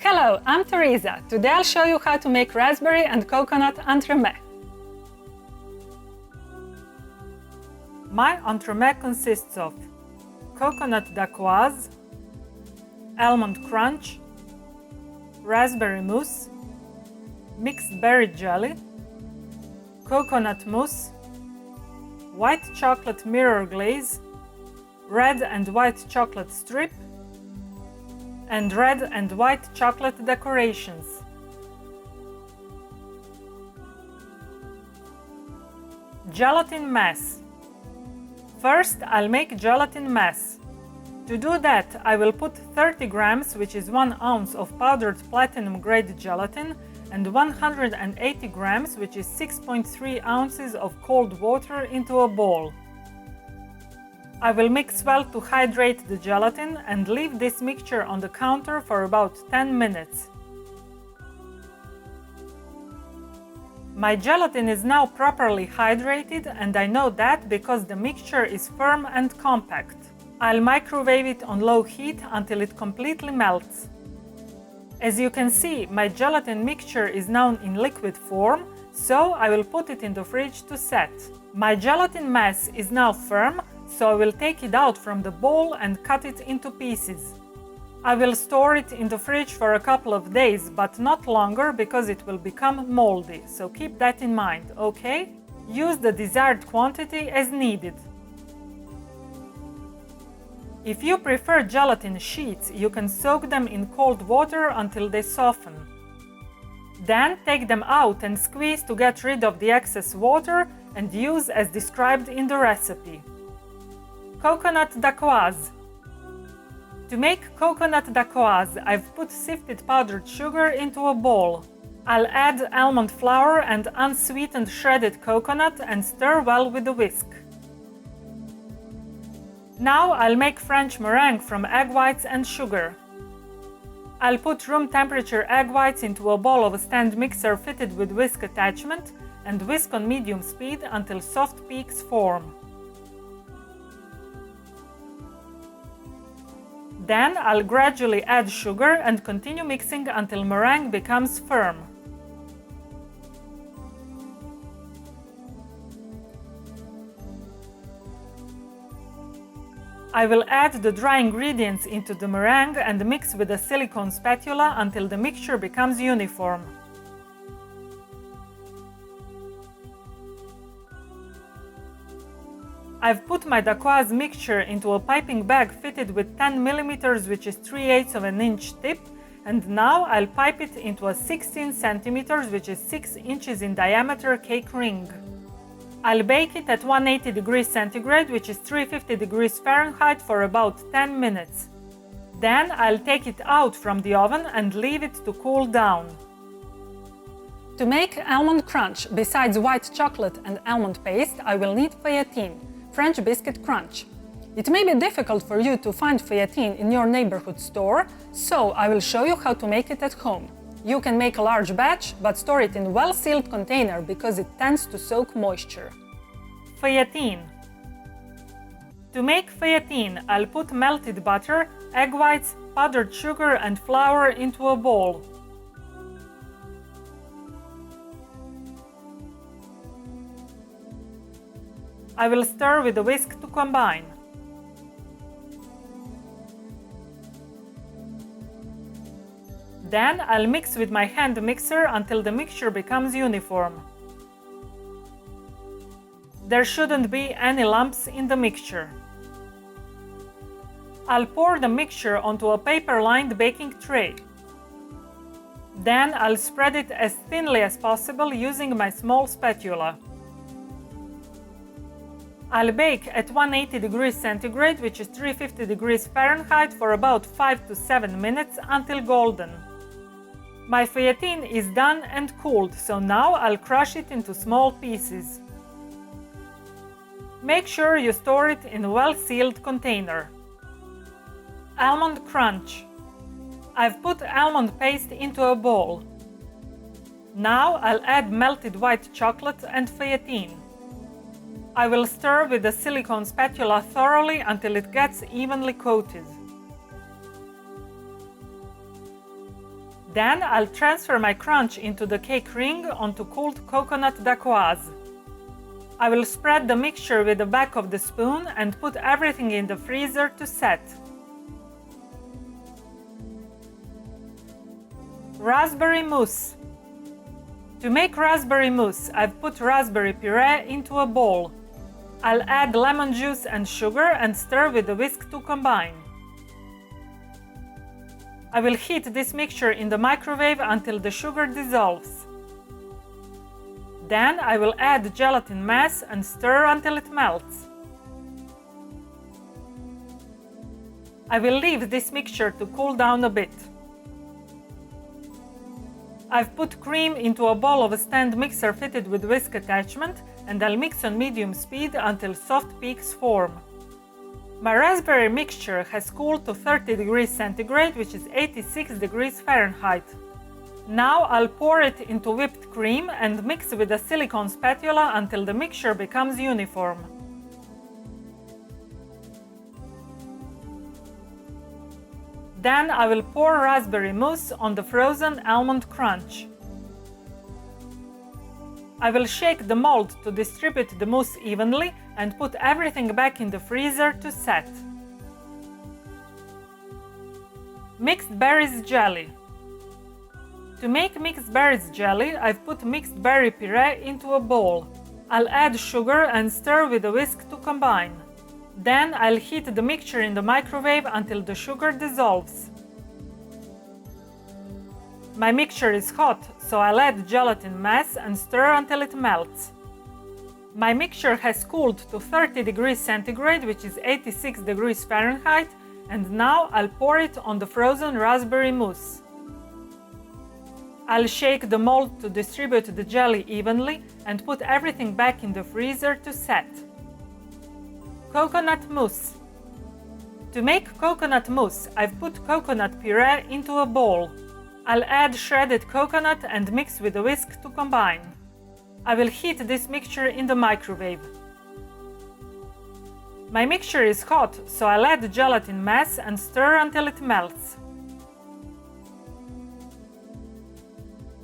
Hello, I'm Tereza. Today I'll show you how to make raspberry and coconut entremet. My entremet consists of coconut dacquoise, almond crunch, raspberry mousse, mixed berry jelly, coconut mousse, white chocolate mirror glaze, red and white chocolate strip, and red and white chocolate decorations. Gelatin mass. First, I'll make gelatin mass. To do that, I will put 30 grams, which is 1 ounce of powdered platinum grade gelatin, and 180 grams, which is 6.3 ounces of cold water into a bowl. I will mix well to hydrate the gelatin and leave this mixture on the counter for about 10 minutes. My gelatin is now properly hydrated, and I know that because the mixture is firm and compact. I'll microwave it on low heat until it completely melts. As you can see, my gelatin mixture is now in liquid form, so I will put it in the fridge to set. My gelatin mass is now firm, so I will take it out from the bowl and cut it into pieces. I will store it in the fridge for a couple of days, but not longer because it will become moldy, so keep that in mind, okay? Use the desired quantity as needed. If you prefer gelatin sheets, you can soak them in cold water until they soften. Then take them out and squeeze to get rid of the excess water and use as described in the recipe. Coconut dacquoise. To make coconut dacquoise, I've put sifted powdered sugar into a bowl. I'll add almond flour and unsweetened shredded coconut and stir well with a whisk. Now I'll make French meringue from egg whites and sugar. I'll put room temperature egg whites into a bowl of a stand mixer fitted with whisk attachment and whisk on medium speed until soft peaks form. Then I'll gradually add sugar and continue mixing until meringue becomes firm. I will add the dry ingredients into the meringue and mix with a silicone spatula until the mixture becomes uniform. I've put my dacquoise mixture into a piping bag fitted with 10 mm, which is 3/8 of an inch tip, and now I'll pipe it into a 16 cm, which is 6 inches in diameter cake ring. I'll bake it at 180 degrees centigrade, which is 350 degrees Fahrenheit, for about 10 minutes. Then I'll take it out from the oven and leave it to cool down. To make almond crunch, besides white chocolate and almond paste, I will need feuilletine, French biscuit crunch. It may be difficult for you to find feuilletine in your neighborhood store, so I will show you how to make it at home. You can make a large batch, but store it in a well-sealed container because it tends to soak moisture. Feuilletine. To make feuilletine, I'll put melted butter, egg whites, powdered sugar and flour into a bowl. I will stir with a whisk to combine. Then I'll mix with my hand mixer until the mixture becomes uniform. There shouldn't be any lumps in the mixture. I'll pour the mixture onto a paper-lined baking tray. Then I'll spread it as thinly as possible using my small spatula. I'll bake at 180 degrees centigrade, which is 350 degrees Fahrenheit, for about 5 to 7 minutes until golden. My feuilletine is done and cooled, so now I'll crush it into small pieces. Make sure you store it in a well-sealed container. Almond crunch. I've put almond paste into a bowl. Now I'll add melted white chocolate and feuilletine. I will stir with a silicone spatula thoroughly until it gets evenly coated. Then I'll transfer my crunch into the cake ring onto cooled coconut dacquoise. I will spread the mixture with the back of the spoon and put everything in the freezer to set. Raspberry mousse. To make raspberry mousse, I've put raspberry puree into a bowl. I'll add lemon juice and sugar and stir with a whisk to combine. I will heat this mixture in the microwave until the sugar dissolves. Then I will add gelatin mass and stir until it melts. I will leave this mixture to cool down a bit. I've put cream into a bowl of a stand mixer fitted with whisk attachment, and I'll mix on medium speed until soft peaks form. My raspberry mixture has cooled to 30 degrees centigrade, which is 86 degrees Fahrenheit. Now I'll pour it into whipped cream and mix with a silicone spatula until the mixture becomes uniform. Then I will pour raspberry mousse on the frozen almond crunch. I will shake the mold to distribute the mousse evenly and put everything back in the freezer to set. Mixed berries jelly. To make mixed berries jelly, I've put mixed berry puree into a bowl. I'll add sugar and stir with a whisk to combine. Then I'll heat the mixture in the microwave until the sugar dissolves. My mixture is hot, so I'll add gelatin mass and stir until it melts. My mixture has cooled to 30 degrees centigrade, which is 86 degrees Fahrenheit, and now I'll pour it on the frozen raspberry mousse. I'll shake the mold to distribute the jelly evenly and put everything back in the freezer to set. Coconut mousse. To make coconut mousse, I've put coconut puree into a bowl. I'll add shredded coconut and mix with a whisk to combine. I will heat this mixture in the microwave. My mixture is hot, so I'll add gelatin mass and stir until it melts.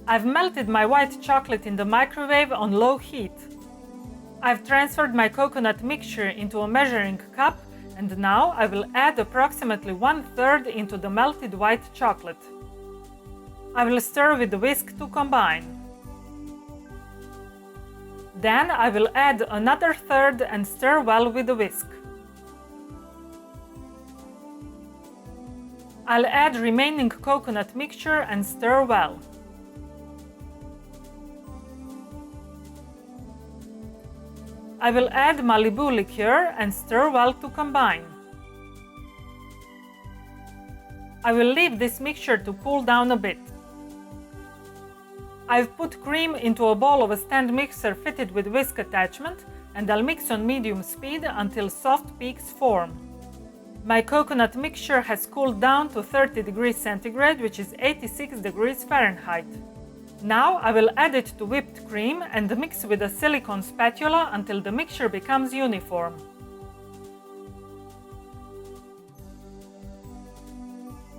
I've melted my white chocolate in the microwave on low heat. I've transferred my coconut mixture into a measuring cup, and now I will add approximately 1/3 into the melted white chocolate. I will stir with the whisk to combine. Then I will add another third and stir well with the whisk. I'll add remaining coconut mixture and stir well. I will add Malibu liqueur and stir well to combine. I will leave this mixture to cool down a bit. I've put cream into a bowl of a stand mixer fitted with whisk attachment, and I'll mix on medium speed until soft peaks form. My coconut mixture has cooled down to 30 degrees centigrade, which is 86 degrees Fahrenheit. Now I will add it to whipped cream and mix with a silicone spatula until the mixture becomes uniform.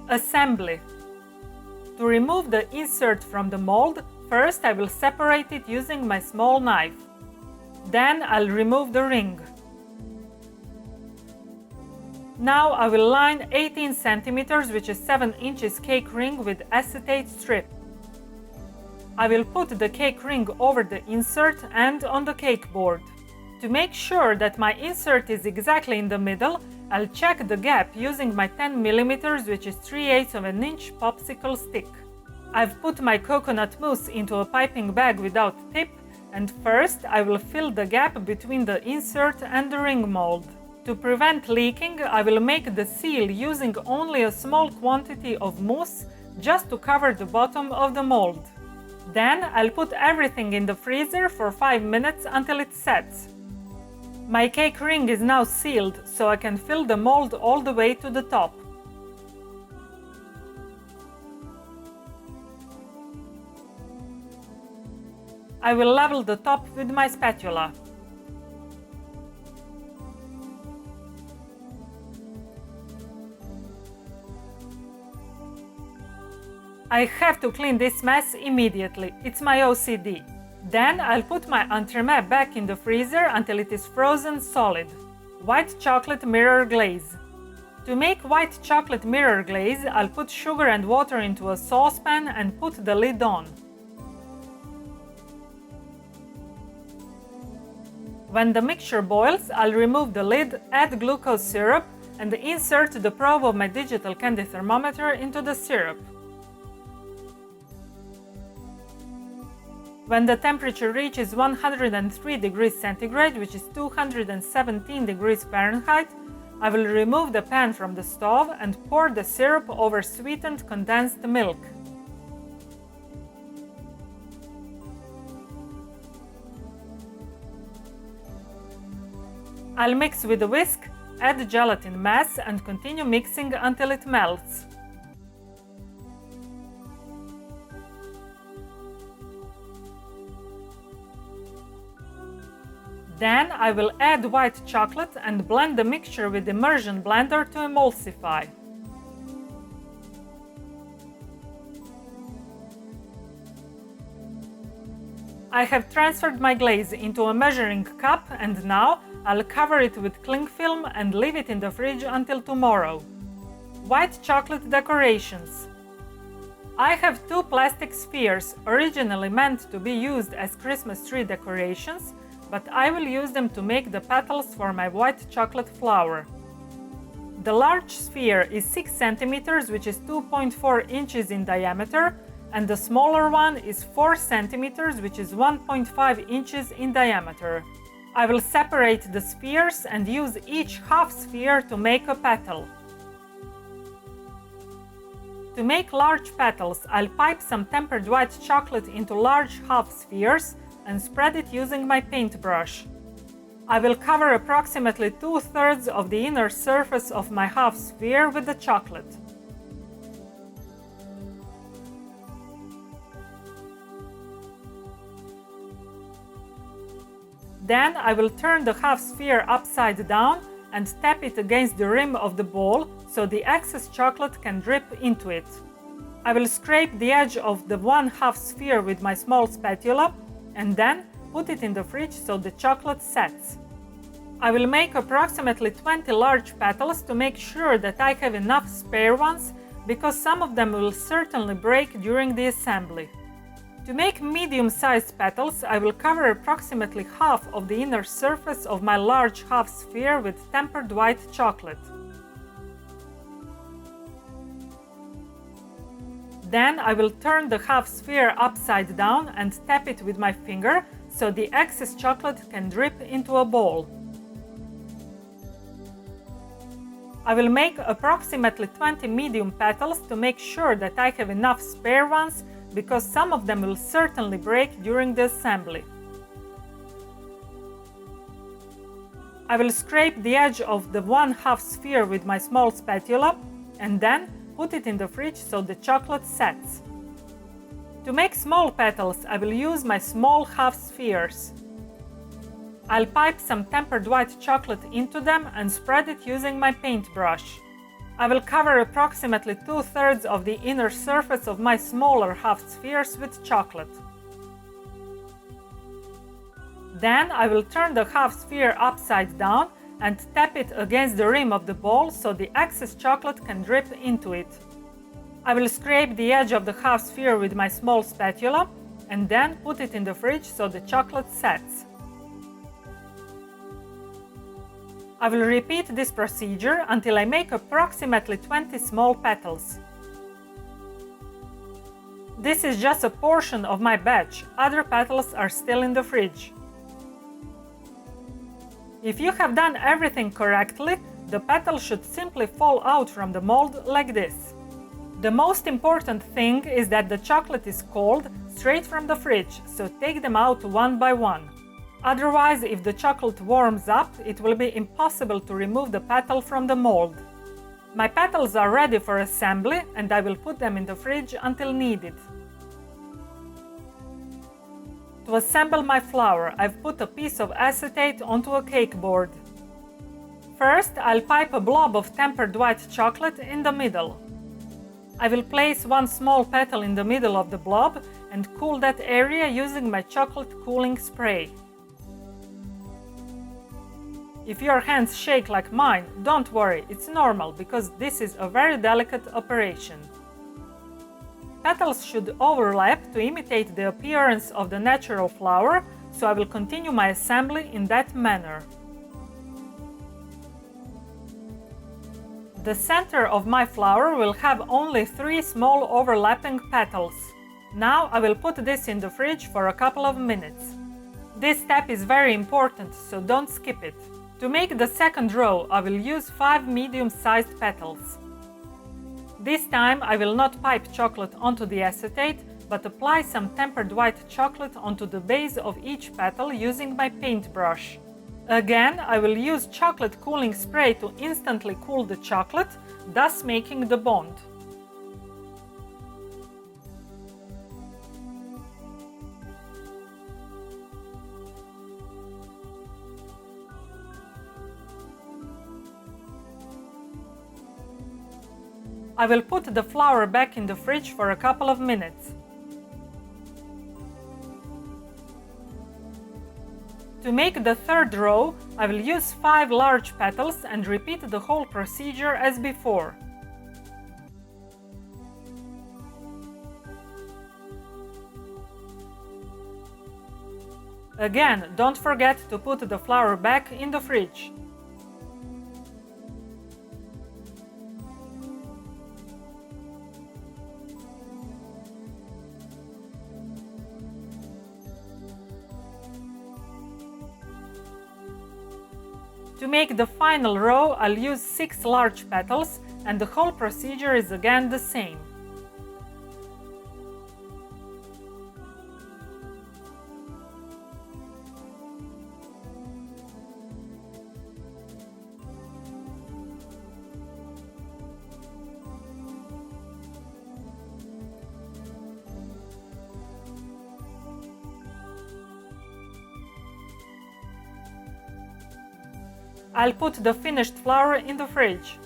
Assembly. To remove the insert from the mold, first I will separate it using my small knife. Then I'll remove the ring. Now I will line 18 centimeters, which is 7 inches cake ring with acetate strip. I will put the cake ring over the insert and on the cake board. To make sure that my insert is exactly in the middle, I'll check the gap using my 10 mm, which is 3/8 of an inch popsicle stick. I've put my coconut mousse into a piping bag without tip, and first I will fill the gap between the insert and the ring mold. To prevent leaking, I will make the seal using only a small quantity of mousse just to cover the bottom of the mold. Then I'll put everything in the freezer for 5 minutes until it sets. My cake ring is now sealed, so I can fill the mold all the way to the top. I will level the top with my spatula. I have to clean this mess immediately, it's my OCD. Then I'll put my Entremet back in the freezer until it is frozen solid. White chocolate mirror glaze. To make white chocolate mirror glaze, I'll put sugar and water into a saucepan and put the lid on. When the mixture boils, I'll remove the lid, add glucose syrup, and insert the probe of my digital candy thermometer into the syrup. When the temperature reaches 103 degrees centigrade, which is 217 degrees Fahrenheit, I will remove the pan from the stove and pour the syrup over sweetened condensed milk. I'll mix with a whisk, add gelatin mass and continue mixing until it melts. Then I will add white chocolate and blend the mixture with immersion blender to emulsify. I have transferred my glaze into a measuring cup and now I'll cover it with cling film and leave it in the fridge until tomorrow. White chocolate decorations. I have two plastic spheres originally meant to be used as Christmas tree decorations, but I will use them to make the petals for my white chocolate flower. The large sphere is 6 cm, which is 2.4 inches in diameter, and the smaller one is 4 cm, which is 1.5 inches in diameter. I will separate the spheres and use each half sphere to make a petal. To make large petals, I'll pipe some tempered white chocolate into large half spheres and spread it using my paintbrush. I will cover approximately 2/3 of the inner surface of my half sphere with the chocolate. Then I will turn the half sphere upside down and tap it against the rim of the bowl so the excess chocolate can drip into it. I will scrape the edge of the one half sphere with my small spatula and then put it in the fridge so the chocolate sets. I will make approximately 20 large petals to make sure that I have enough spare ones, because some of them will certainly break during the assembly. To make medium-sized petals, I will cover approximately half of the inner surface of my large half sphere with tempered white chocolate. Then I will turn the half sphere upside down and tap it with my finger so the excess chocolate can drip into a bowl. I will make approximately 20 medium petals to make sure that I have enough spare ones, because some of them will certainly break during the assembly. I will scrape the edge of the one half sphere with my small spatula and then put it in the fridge so the chocolate sets. To make small petals, I will use my small half spheres. I'll pipe some tempered white chocolate into them and spread it using my paintbrush. I will cover approximately 2/3 of the inner surface of my smaller half spheres with chocolate. Then I will turn the half sphere upside down and tap it against the rim of the bowl so the excess chocolate can drip into it. I will scrape the edge of the half sphere with my small spatula and then put it in the fridge so the chocolate sets. I will repeat this procedure until I make approximately 20 small petals. This is just a portion of my batch, other petals are still in the fridge. If you have done everything correctly, the petals should simply fall out from the mold like this. The most important thing is that the chocolate is cold, straight from the fridge, so take them out one by one. Otherwise, if the chocolate warms up, it will be impossible to remove the petal from the mold. My petals are ready for assembly and I will put them in the fridge until needed. To assemble my flower, I've put a piece of acetate onto a cake board. First, I'll pipe a blob of tempered white chocolate in the middle. I will place one small petal in the middle of the blob and cool that area using my chocolate cooling spray. If your hands shake like mine, don't worry, it's normal because this is a very delicate operation. Petals should overlap to imitate the appearance of the natural flower, so I will continue my assembly in that manner. The center of my flower will have only 3 small overlapping petals. Now I will put this in the fridge for a couple of minutes. This step is very important, so don't skip it. To make the second row, I will use 5 medium-sized petals. This time I will not pipe chocolate onto the acetate, but apply some tempered white chocolate onto the base of each petal using my paintbrush. Again, I will use chocolate cooling spray to instantly cool the chocolate, thus making the bond. I will put the flour back in the fridge for a couple of minutes. To make the third row, I will use 5 large petals and repeat the whole procedure as before. Again, don't forget to put the flour back in the fridge. To make the final row, I'll use 6 large petals, and the whole procedure is again the same. I'll put the finished flour in the fridge.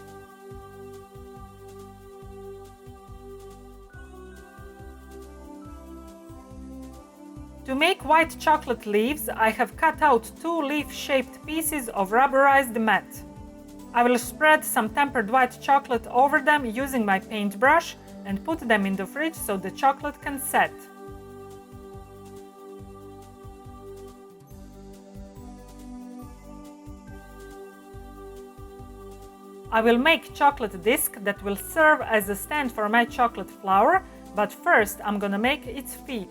To make white chocolate leaves, I have cut out 2 leaf-shaped pieces of rubberized mat. I will spread some tempered white chocolate over them using my paintbrush and put them in the fridge so the chocolate can set. I will make chocolate disc that will serve as a stand for my chocolate flour, but first I'm gonna make its feet.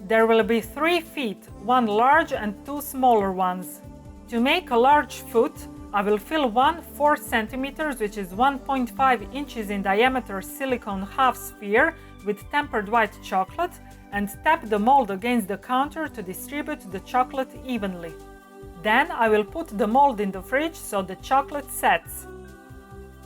There will be 3 feet, 1 large and 2 smaller ones. To make a large foot, I will fill one 4 cm, which is 1.5 inches in diameter silicone half sphere with tempered white chocolate and tap the mold against the counter to distribute the chocolate evenly. Then I will put the mold in the fridge so the chocolate sets.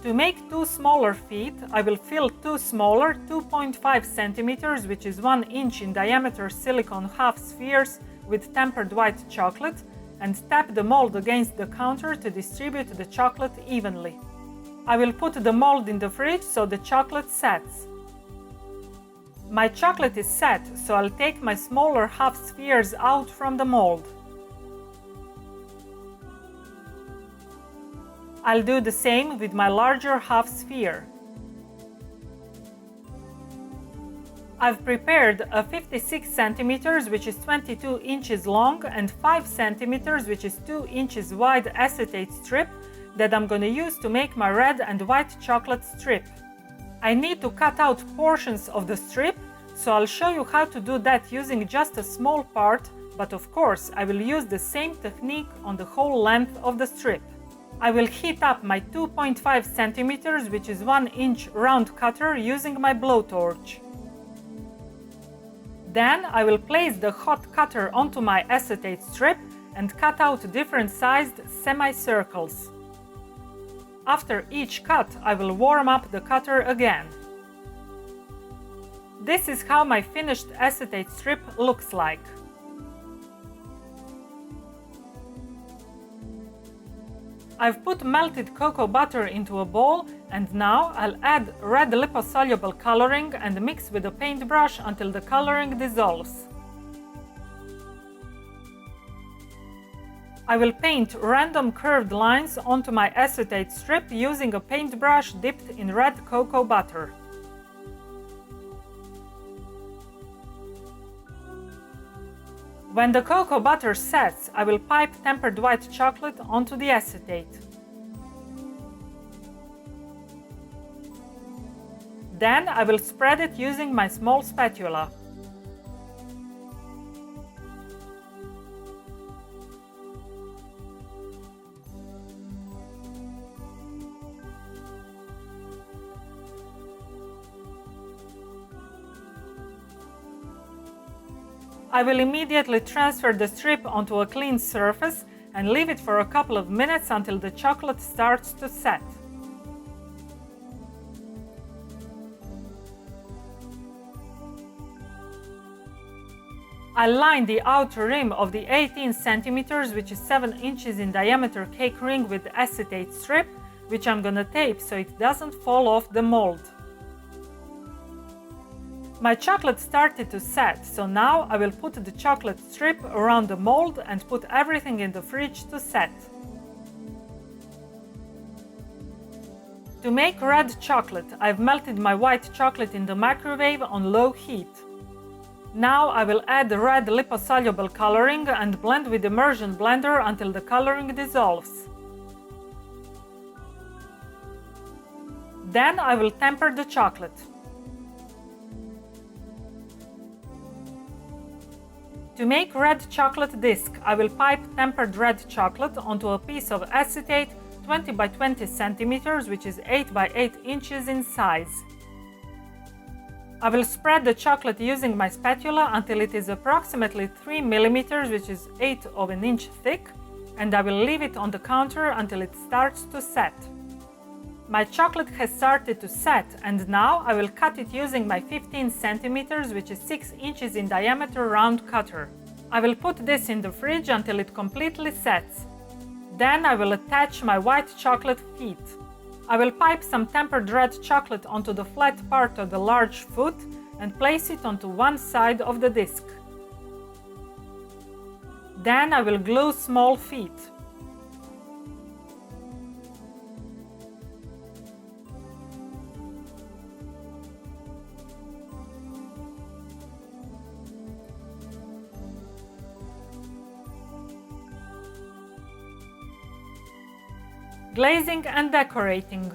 To make 2 smaller feet, I will fill 2 smaller 2.5 cm, which is 1 inch in diameter silicone half spheres with tempered white chocolate and tap the mold against the counter to distribute the chocolate evenly. I will put the mold in the fridge so the chocolate sets. My chocolate is set, so I'll take my smaller half spheres out from the mold. I'll do the same with my larger half sphere. I've prepared a 56 cm, which is 22 inches long, and 5 cm, which is 2 inches wide acetate strip that I'm going to use to make my red and white chocolate strip. I need to cut out portions of the strip, so I'll show you how to do that using just a small part, but of course I will use the same technique on the whole length of the strip. I will heat up my 2.5 cm, which is 1 inch round cutter using my blowtorch. Then I will place the hot cutter onto my acetate strip and cut out different sized semicircles. After each cut, I will warm up the cutter again. This is how my finished acetate strip looks like. I've put melted cocoa butter into a bowl And now I'll add red liposoluble coloring and mix with a paintbrush until the coloring dissolves. I will paint random curved lines onto my acetate strip using a paintbrush dipped in red cocoa butter. When the cocoa butter sets, I will pipe tempered white chocolate onto the acetate. Then I will spread it using my small spatula. I will immediately transfer the strip onto a clean surface and leave it for a couple of minutes until the chocolate starts to set. I'll line the outer rim of the 18 cm, which is 7 inches in diameter cake ring with acetate strip, which I'm gonna tape so it doesn't fall off the mold. My chocolate started to set, so now I will put the chocolate strip around the mold and put everything in the fridge to set. To make red chocolate, I've melted my white chocolate in the microwave on low heat. Now I will add the red liposoluble coloring and blend with immersion blender until the coloring dissolves. Then I will temper the chocolate. To make red chocolate disc, I will pipe tempered red chocolate onto a piece of acetate 20 by 20 centimeters, which is 8 by 8 inches in size. I will spread the chocolate using my spatula until it is approximately 3 millimeters, which is 1/8 of an inch thick, and I will leave it on the counter until it starts to set. My chocolate has started to set, and now I will cut it using my 15 centimeters, which is 6 inches in diameter round cutter. I will put this in the fridge until it completely sets. Then I will attach my white chocolate feet. I will pipe some tempered red chocolate onto the flat part of the large foot and place it onto one side of the disc. Then I will glue small feet. Glazing and decorating.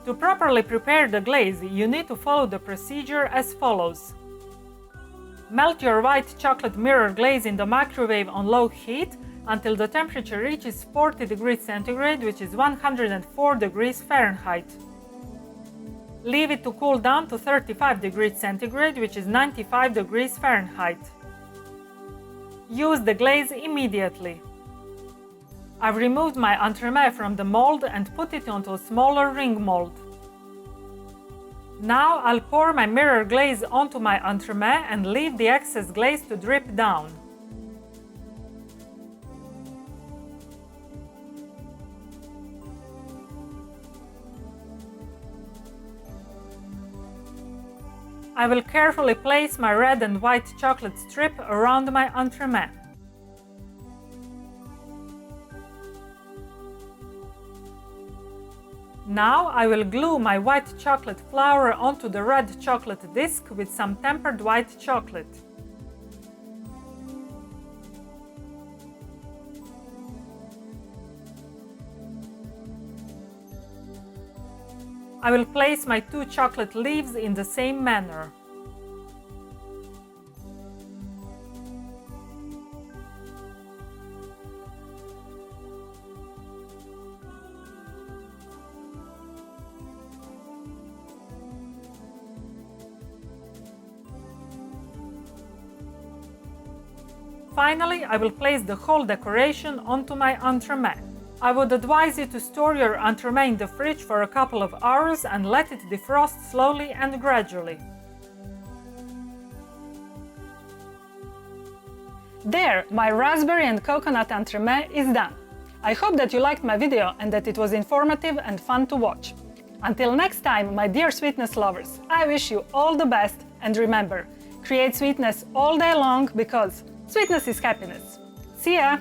To properly prepare the glaze, you need to follow the procedure as follows. Melt your white chocolate mirror glaze in the microwave on low heat until the temperature reaches 40 degrees centigrade, which is 104 degrees Fahrenheit. Leave it to cool down to 35 degrees centigrade, which is 95 degrees Fahrenheit. Use the glaze immediately. I've removed my entremet from the mold and put it onto a smaller ring mold. Now I'll pour my mirror glaze onto my entremet and leave the excess glaze to drip down. I will carefully place my red and white chocolate strip around my entremet. Now I will glue my white chocolate flour onto the red chocolate disc with some tempered white chocolate. I will place my 2 chocolate leaves in the same manner. Finally, I will place the whole decoration onto my entremet. I would advise you to store your entremet in the fridge for a couple of hours and let it defrost slowly and gradually. There, my raspberry and coconut entremet is done. I hope that you liked my video and that it was informative and fun to watch. Until next time, my dear sweetness lovers, I wish you all the best, and remember, create sweetness all day long because sweetness is happiness. See ya!